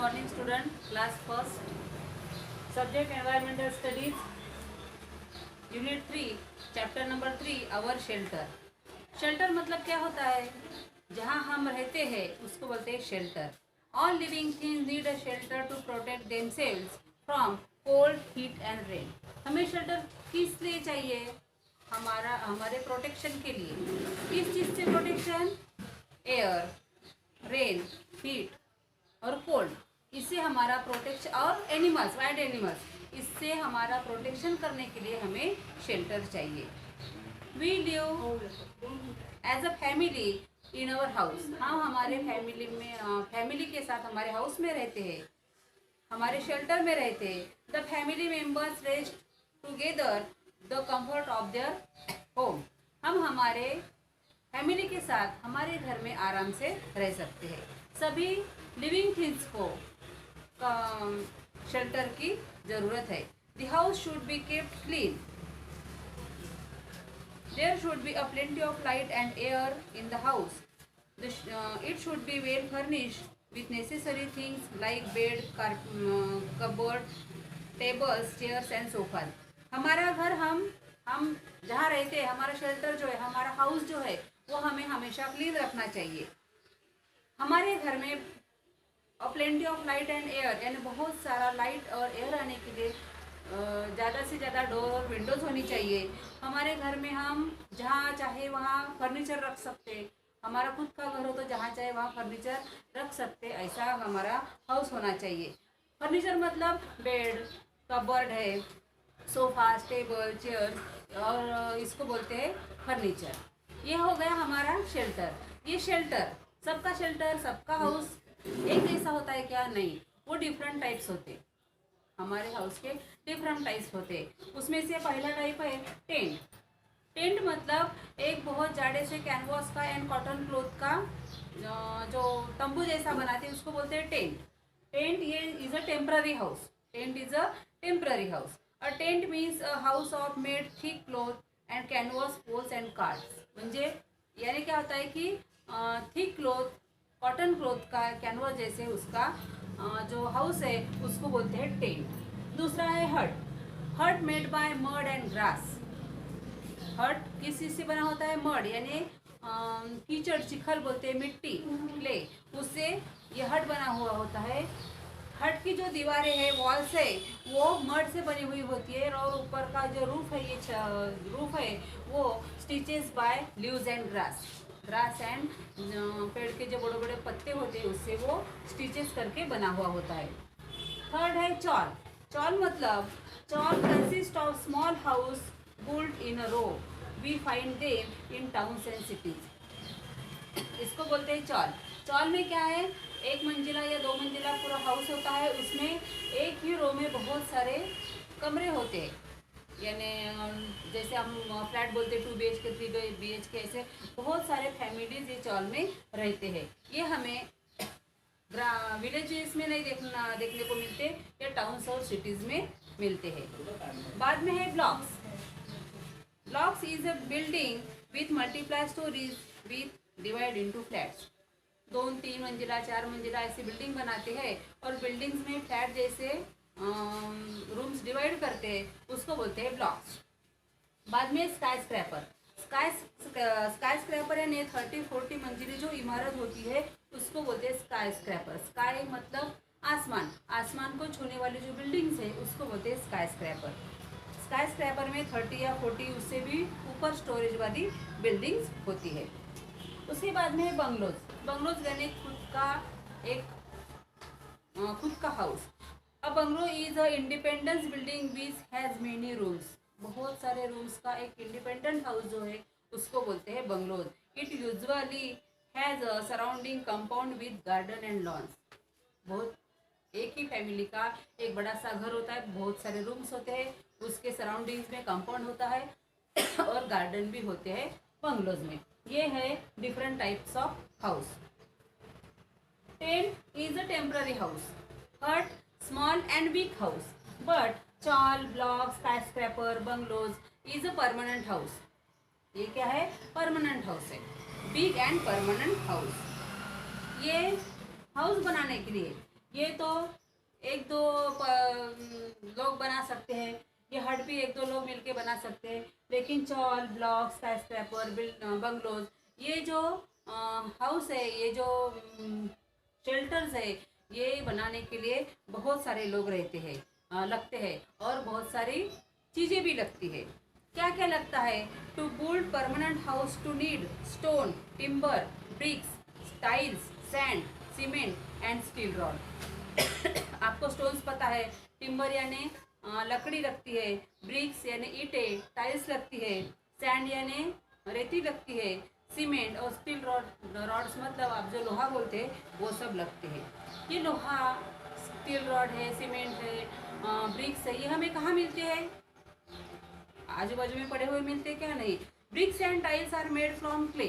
morning student, class first, subject environmental studies, unit 3, chapter number 3, our shelter. Shelter मतलब क्या होता है? जहाँ हम रहते हैं उसको बोलते हैं shelter. All living things need a shelter to protect themselves from cold, heat and rain. हमें शेल्टर किस लिए चाहिए? हमारे प्रोटेक्शन के लिए. किस चीज़ से प्रोटेक्शन? एयर, रेन, हीट और कोल्ड. इससे हमारा प्रोटेक्शन, और एनिमल्स, वाइल्ड एनिमल्स, इससे हमारा प्रोटेक्शन करने के लिए हमें शेल्टर चाहिए. We live as a family in our house. हम हमारे फैमिली के साथ हमारे हाउस में रहते हैं, हमारे शेल्टर में रहते हैं. The family members rest together the comfort of their home. हम हमारे फैमिली के साथ हमारे घर में आराम से रह सकते हैं. सभी लिविंग थिंग्स को शेल्टर की ज़रूरत है. The house should be kept clean. There should be a plenty of light and air in the house. It should be well furnished with necessary things like bed, cupboard, tables, chairs and sofas. हमारा घर हम जहाँ रहते हैं, हमारा shelter जो है, हमारा हाउस जो है, वो हमें हमेशा क्लीन रखना चाहिए. हमारे घर में plenty of light and air, यानी बहुत सारा लाइट और एयर आने के लिए ज़्यादा से ज़्यादा डोर और विंडोज़ होनी चाहिए. हमारे घर में हम जहाँ चाहे वहाँ फर्नीचर रख सकते. हमारा खुद का घर हो तो जहाँ चाहे वहाँ फर्नीचर रख सकते. ऐसा हमारा हाउस होना चाहिए. फर्नीचर मतलब बेड, कबर्ड है, सोफा, टेबल, चेयर, और इसको बोलते हैं फर्नीचर. ये हो गया हमारा शेल्टर. ये शेल्टर, सबका शेल्टर, सबका हाउस एक जैसा होता है क्या? नहीं, वो डिफरेंट टाइप्स होते. हमारे हाउस के डिफरेंट टाइप्स होते. उसमें से पहला टाइप है टेंट. टेंट मतलब एक बहुत जाड़े से कैनवास का एंड कॉटन क्लॉथ का जो तंबू जैसा बनाते हैं उसको बोलते हैं टेंट. टेंट ये is a temporary house. Tent is a temporary house. A tent means a house of made thick cloth and canvas poles and cords. म्हणजे यानी क्या होता है कि थिक क्लॉथ, कॉटन क्लॉथ का कैनवास जैसे उसका जो हाउस है उसको बोलते हैं टेंट. दूसरा है हट. हट made by mud and grass. हट किस चीज़ से बना होता है? मड यानी कीचड़, चिखल बोलते हैं, मिट्टी, क्ले, उससे ये हट बना हुआ होता है. हट की जो दीवारें हैं, वॉल्स है, वो मड से बनी हुई होती है. और ऊपर का जो रूफ है, ये रूफ है, वो stitches by leaves and grass. Grass and पेड़ के जो बड़े बड़े पत्ते होते हैं उससे वो स्टिचेस करके बना हुआ होता है. थर्ड है चॉल. चॉल मतलब chawl consist of small house built in a row. We find them in towns and cities. इसको बोलते हैं चॉल. चॉल में क्या है? एक मंजिला या दो मंजिला पूरा हाउस होता है. उसमें एक ही रो में बहुत सारे कमरे होते हैं. यानी जैसे हम फ्लैट बोलते हैं 2 BHK, 3 BHK, ऐसे बहुत सारे फैमिलीज ये चॉल में रहते हैं. ये हमें विलेजेस में नहीं देखने को मिलते, या टाउन्स और सिटीज़ में मिलते हैं. बाद में है blocks. Blocks is a building with multiple stories with divide into flats. 2-3 मंजिला, 4 मंजिला ऐसी बिल्डिंग बनाते हैं और बिल्डिंग्स में फ्लैट जैसे रूम्स डिवाइड करते हैं, उसको बोलते हैं ब्लॉक्स. बाद में स्काई स्क्रैपर. स्काई स्क्रैपर यानी 30-40 मंजिली जो इमारत होती है उसको बोलते हैं स्काई स्क्रैपर. स्काई मतलब आसमान. आसमान को छूने वाली जो बिल्डिंग्स है उसको बोलते हैं स्काई स्क्रैपर. स्काई स्क्रैपर में 30 या 40 उससे भी ऊपर स्टोरेज वाली बिल्डिंग्स होती है. उसके बाद में है बंगलोज. बंगलोज यानी खुद का house. A bungalow is a independence building which has many rooms. बहुत सारे रूम्स का एक इंडिपेंडेंट हाउस जो है उसको बोलते हैं bungalows. It usually has a surrounding compound with garden and lawns. बहुत एक ही फैमिली का एक बड़ा सा घर होता है, बहुत सारे रूम्स होते हैं, उसके सराउंडिंग्स में कंपाउंड होता है और गार्डन भी होते हैं बंगलोज में. ये है different types of house. Tent is a temporary house. Hut small and weak house. But chawl, block, skyscraper, bungalows is a permanent house. ये क्या है? परमानेंट हाउस है. Big and permanent house. ये हाउस बनाने के लिए ये तो एक दो लोग बना सकते हैं, ये हट भी एक दो लोग मिलके बना सकते हैं, लेकिन चॉल ब्लॉक्स स्काईस्क्रैपर बंगलोज, ये जो हाउस है, ये जो शेल्टर्स है, ये बनाने के लिए बहुत सारे लोग रहते हैं, लगते हैं, और बहुत सारी चीज़ें भी लगती है। क्या क्या लगता है? To build permanent house to need stone, timber, bricks, tiles, sand, cement and steel rod. आपको स्टोन्स पता है, टिम्बर यानी लकड़ी लगती है, ब्रिक्स यानी ईंटें, टाइल्स लगती है, सैंड यानी रेती लगती है, सीमेंट और स्टील रॉड्स मतलब आप जो लोहा बोलते हैं वो सब लगते हैं। ये लोहा, स्टील रॉड है, सीमेंट है, ब्रिक्स है, ये हमें कहाँ मिलते हैं? आजू बाजू में पड़े हुए मिलते हैं क्या? नहीं। Bricks and tiles are made from clay.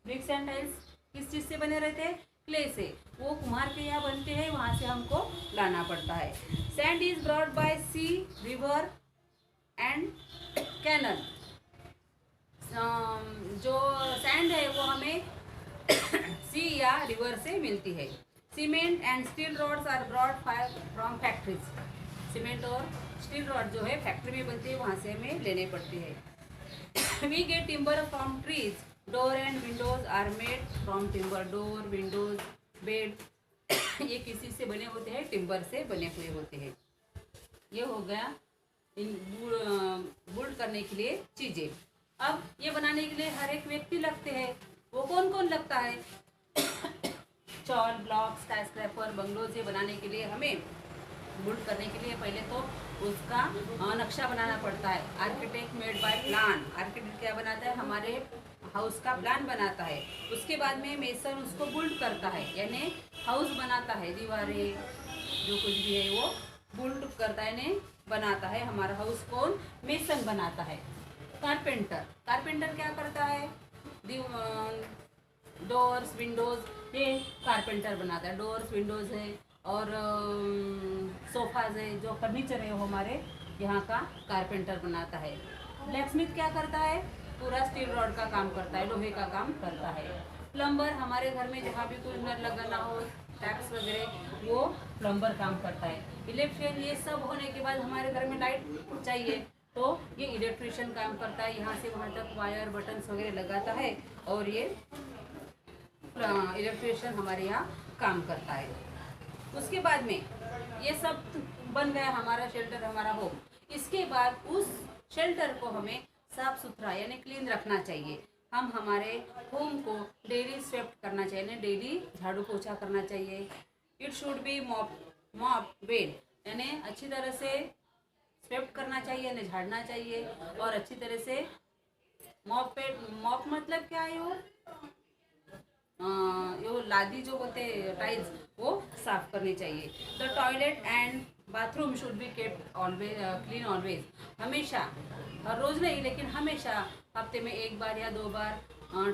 Bricks and tiles किस चीज़ से बने रहते हैं? क्ले से। वो कुम्हार के यहाँ बनते हैं, वहाँ से हमको लाना पड़ता है। Sand is brought by sea, river and canal. जो सैंड है वो हमें सी या रिवर से मिलती है। Cement and steel rods are brought from factories. Cement और स्टील रॉड जो है फैक्ट्री में बनती है, वहाँ से हमें लेने पड़ती है। We get timber from trees. Door and windows are made from timber. Door, windows, bed ये किसी से बने होते हैं? टिम्बर से बने हुए होते हैं। ये हो गया बिल्ड करने के लिए चीज़ें। अब ये बनाने के लिए हर एक व्यक्ति लगते हैं। वो कौन कौन लगता है? चॉल ब्लॉक स्काईस्क्रैपर बंगलोज ये बनाने के लिए हमें बिल्ड करने के लिए पहले तो उसका नक्शा बनाना पड़ता है। Architect made by plan. Architect क्या बनाता है? हमारे हाउस का प्लान बनाता है। उसके बाद में मेसन उसको बिल्ड करता है, यानी हाउस बनाता है, दीवारें जो कुछ भी है वो बिल्ड करता है, यानी बनाता है। हमारा हाउस कौन? मेसन बनाता है। कारपेंटर, कारपेंटर क्या करता है? डोर्स, विंडोज ये कारपेंटर बनाता है। डोर्स, विंडोज है और सोफाज है, जो फर्नीचर है वो हमारे यहाँ का कारपेंटर बनाता है। ब्लैकस्मिथ क्या करता है? पूरा स्टील रॉड का काम करता है, लोहे का काम करता है। प्लम्बर हमारे घर में जहाँ भी कुछ नल लगाना हो, टैप्स वगैरह, वो प्लम्बर काम करता है। इलेक्ट्रिशियन, ये सब होने के बाद हमारे घर में लाइट चाहिए, तो ये इलेक्ट्रिशियन काम करता है, यहाँ से वहाँ तक वायर बटन्स वगैरह लगाता है, और ये इलेक्ट्रिशियन हमारे यहाँ काम करता है। उसके बाद में ये सब बन गया हमारा शेल्टर, हमारा होम। इसके बाद उस शेल्टर को हमें साफ सुथरा यानी क्लीन रखना चाहिए। हम हमारे होम को डेली स्वेप्ट करना चाहिए, डेली झाड़ू पोछा करना चाहिए। इट शुड बी मॉप वेड, यानी अच्छी तरह से स्वेप्ट करना चाहिए, यानी झाड़ना चाहिए, और अच्छी तरह से मॉप मतलब क्या है? वो लादी जो होते टाइल्स वो साफ करनी चाहिए। The toilet and bathroom should be kept always clean always. हमेशा, हर रोज़ नहीं लेकिन हमेशा हफ्ते में एक बार या 2 बार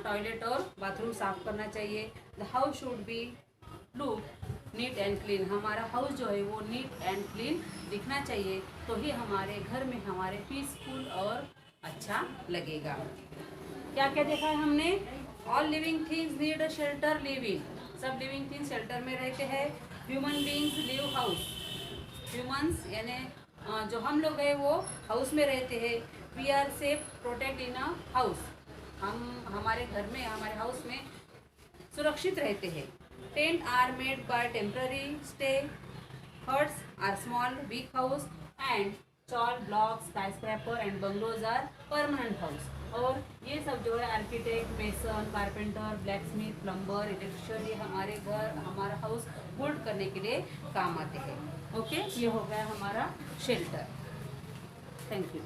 टॉयलेट और बाथरूम साफ करना चाहिए। The house should be look neat and clean. हमारा हाउस जो है वो नीट एंड क्लीन दिखना चाहिए, तो ही हमारे घर में हमारे पीसफुल और अच्छा लगेगा। क्या क्या देखा है हमने? All living things need a shelter living. सब लिविंग थिंग्स शेल्टर में रहते हैं। Human beings live house. Humans यानी जो हम लोग हैं वो हाउस में रहते हैं। We are safe protect in a house. हम हमारे घर में, हमारे हाउस में सुरक्षित रहते हैं। Tent are made by temporary stay. Huts are small weak house and chawl block skyscraper and bungalows are permanent house. और ये सब जो है architect, mason, carpenter, blacksmith, plumber, electrician, ये हमारे घर, हमारा हाउस बिल्ड करने के लिए काम आते हैं। ओके, ये हो गया हमारा शेल्टर। Thank you.